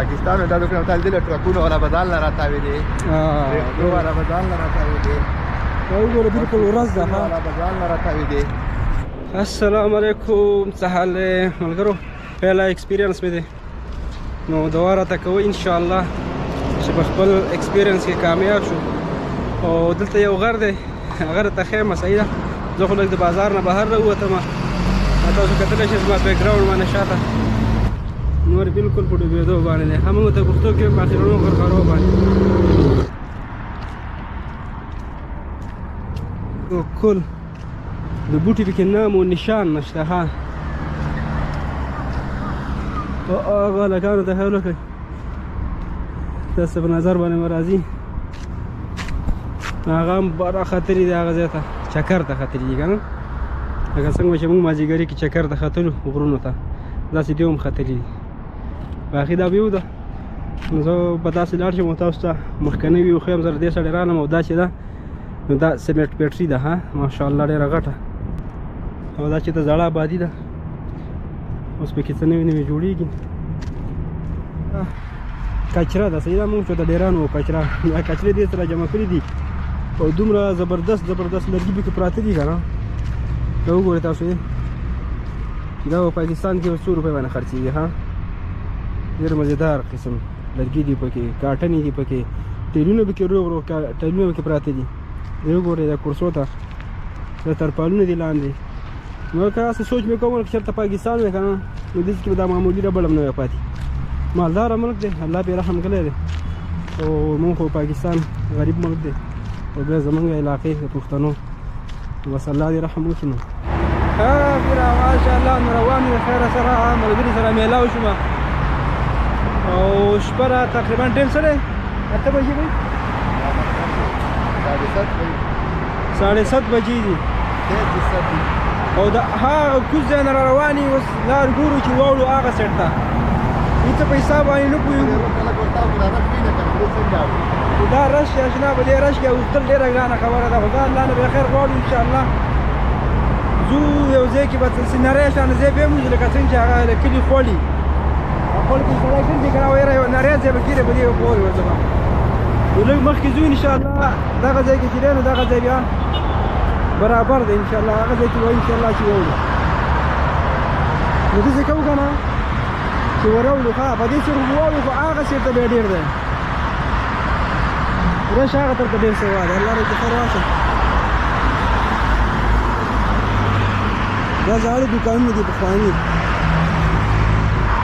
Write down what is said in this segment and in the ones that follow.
پاکستان دا دکان تل دل ټرکونه ولا بدل نه راټاوي دي ولا بدل نه راټاوي دي وګوره بالکل ورځ ده ولا بدل نه راټاوي دي. السلام علیکم، څه حال ملګرو؟ پهلا ایکسپیرینس مې دی نو دواره ته کوئ انشاءالله چې په خپل ایکسپیرینس کې کامیاب شو. او دلته یو غر دی، غر ته خیمه صحیح ده. زه خو لږ د بازار نه بهر راووتم، تاسو کتلی شئ زما بیک ګراونډ باندې شاته نور بالکل په ډوبېدو باندې دی. همغه ته پښتو کې په اخرونو غرغرو باندې بالکل د بوټي پکې نام و نشان نشته. ها هغه لګانو ته خیال وکړئ، تاسو په نظر باندې مې راځي. هغه هم باره خطرې دی، هغه ځای ته چکر ته خطرې دي که نه، لکه څنګه چې موږ مازدیګري کې چکر ته ختلو غرونو ته، داسې دې هم خطرې دي. باقي دا بیو ده، نو زه به داسې لاړ شم او تاسو ته مخکنی ویو ښیم. زه دې سړی رالم او دا چې ده نو دا سیمنټ بیټري ده، ها ماشاءالله ډېره غټه. او دا چې د زړه آبادي ده، اوس پکې څه نوي نوي جوړېږي. کچره ده صحیح ده، موږ چې د ډېرانو کچره کچرې دې سره جمع کړي دي او دومره زبردست زبردست لرګي پکې پراته دي که نه. دا وګورئ تاسو یې، دا په پاکستان کې 100 روپۍ باندې خرڅېږي. ها ډېر مزېدار قسم لرګي دي پکې، کاټنې دي پکې، تیلونه پکې روغ روغ تیلونه پکې پراته دي. دا وګورئ دا کورسو ته دا ترپالونه دي لاندې. نو که هسې سوچ مې کوم که چېرته پاکستان وی که نه، نو داسې کې به دا معمولي ربړ هم نه وی پاتې. مالداره ملک دی، الله پرې رحم کړی دی. او مونږ خو پاکستان غریب ملک دی او بیا زمونږ علاقې د پښتنو، بس الله دې رحم وکړي. نو بیا ماشاءالله نو روان یو خیره سره ملګري سره میلاو شوم او شپه را تقریبا ټیم څه دی 8 بجې دی، 7:30 بجې دي. او د هغه کوز ځای نه را روان یو، اوس لار ګورو چې واوړو هغه سایډ ته، هېڅ په حساب باندې نه پوهېږو. دا رش یا جناب دې رش کې اوښتل ډېره ګرانه خبره ده، خو دا الله نه بخیر غواړو انشاءالله. ځو یو ځای کې به نری شانې ځای به ومومو، لکه څنګه چې هغه د کلي خوړي خپل کې سړی ګرځي که نه، ویره یو نری ځای به ګیرې به دې وګورې ورته به نو لږ مخکې ځو انشاءالله. دغه ځای کې چې دی نو دغه ځای بیا برابر دی انشاءالله، هغه ځای کې وایي انشاءالله چې واوړو. نو داسې کوو که نه چې وراوړو، ښه په دې سره واوړو، خو هغه سیر ته بیا ډېر دی رش، هغه طرف ته ډېر سوا دی. الله دې خیر واچوي. دا زاړه دوکانونه دي پخواني،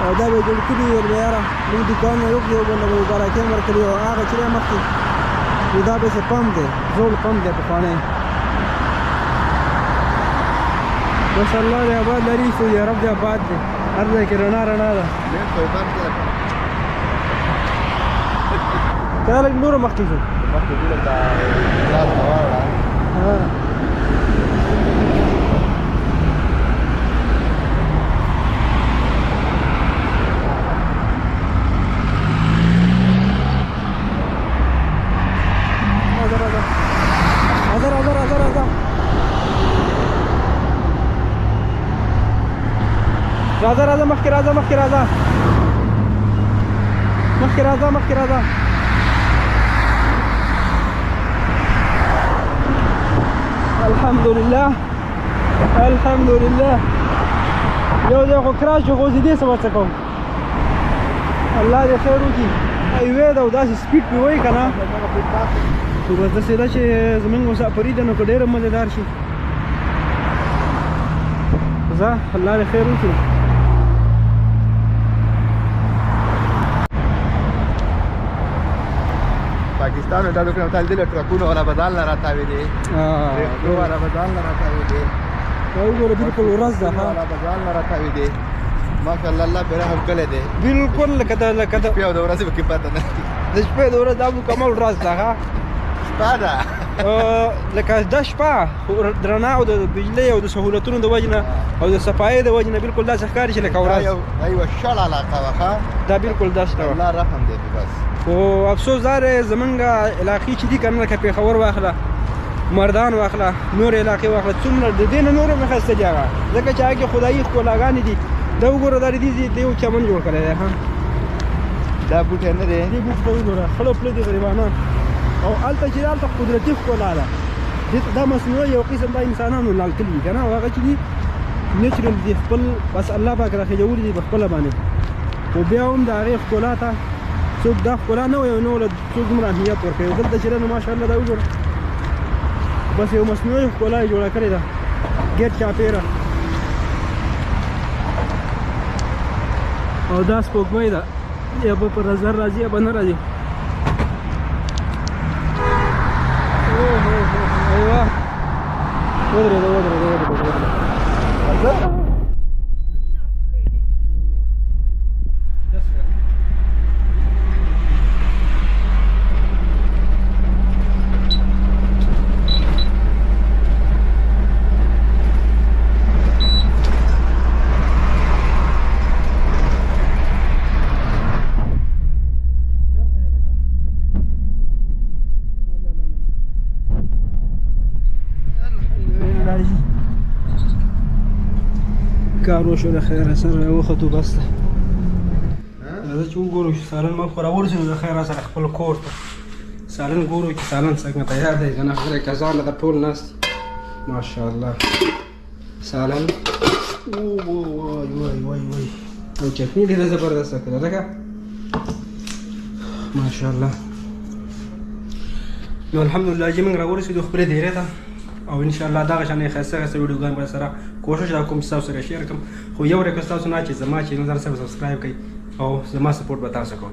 او دا به یې جوړ کړي وي ورته یاره موږ دوکانونه وکړو یو بل ته به مبارکۍ هم ورکړي. او هغه چې دی مخکې نو دا به پمپ دی، زوړ پمپ دی پخوانی. بس الله دې آباد لري، سعودي عرب دې آباد دی، هر ځای کې رڼا رڼا ده. که دا لږ نورو مخکې ځو راځه راځه مخکې راځه مخکې راځه مخکې راځه مخکې راځه. الحمدلله الحمدلله. یو ځای خو کراش شو، غوځېدې څه ورڅه کوم. الله دې خیر وکړي. هایوې ده او داسې سپیډ پې وایي که نه، نو بس داسې ده چې زمونږ مسافري ده نو که ډېره مزېدار شي. ځه الله دې خیر وکړي. پاکستان دا دکان تل دل ټرکونه ولا بدل نه راټاوي دي ولا بدل نه راټاوي دي. دا وګوره بالکل ورځ ده، ها ولا بدل نه راټاوي دي. ماشاءالله الله پرې رحم کړی دی. بالکل لکه د شپې او د ورځې پکې پته نه، د شپې د ورځې دا مکمل ورځ ده. ها شپه ده لکه دا شپه درنه او د بجلۍ او د سهولتونو د وجې نه او د صفایۍ د وجې نه بالکل داسې ښکاري چې لکه ورځ. یوه شل علاقه وه، ښه دا بالکل داسې وه. الله رحم دی. بس خو افسوس دا دی زمونږ علاقې چې دي که نه، لکه پېښور واخله، مردان واخله، نور علاقې واخله، څومره د دې نه نور هم ښایسته دي هغه، ځکه چې هغې خدایي ښکلاګانې دي. دا وګوره دا د دې یو چمن جوړ کړی دی. ها دا بوټی نه دی دې بوټ ته وګوره خلو پله دي غریبانان او هلته چې هلته قدرتي ښکلا ده دا مصنوعي یو قسم دا انسانانو لال کړي دي که نه او هغه چې دي نیچرل دي خپل بس الله پاک راخېژولي دي په خپله باندې خو بیا هم د هغې ښکلا ته څوک دا ښکلا نه وایي نو له څوک دومره اهمیت ورکوي دلته چې نو ماشاءالله دا وګوره بس یو مصنوعي ښکلا یې جوړه کړې ده ګیټ چاپېره او دا سپوږمۍ ده یا به په نظر راځي یا به نه راځي ایوه ودرېده کار وشو د خیره سره وختو بس ته راځه چې وګورو چې سالن ما خو راورسېدو د خیره سره خپل کور ته سالن ګورو چې سالن څنګه تیار دی که نه خلک کسانو ته ټول ناست ماشاءالله سالن وای او چټني ډېره زبردسته کړه لکه ماشاءالله نو الحمدلله چې موږ راورسېدو خپلې دیرې ته او ان شاء الله دغه شانې ښایسته ویډیوګان به سره کوشش را کوم چې تاسو سره شیر کړم خو یو ریکوست تاسو نه چې زما چینل سره سبسکرایب کړئ او زما سپورټ به تاسو کوئ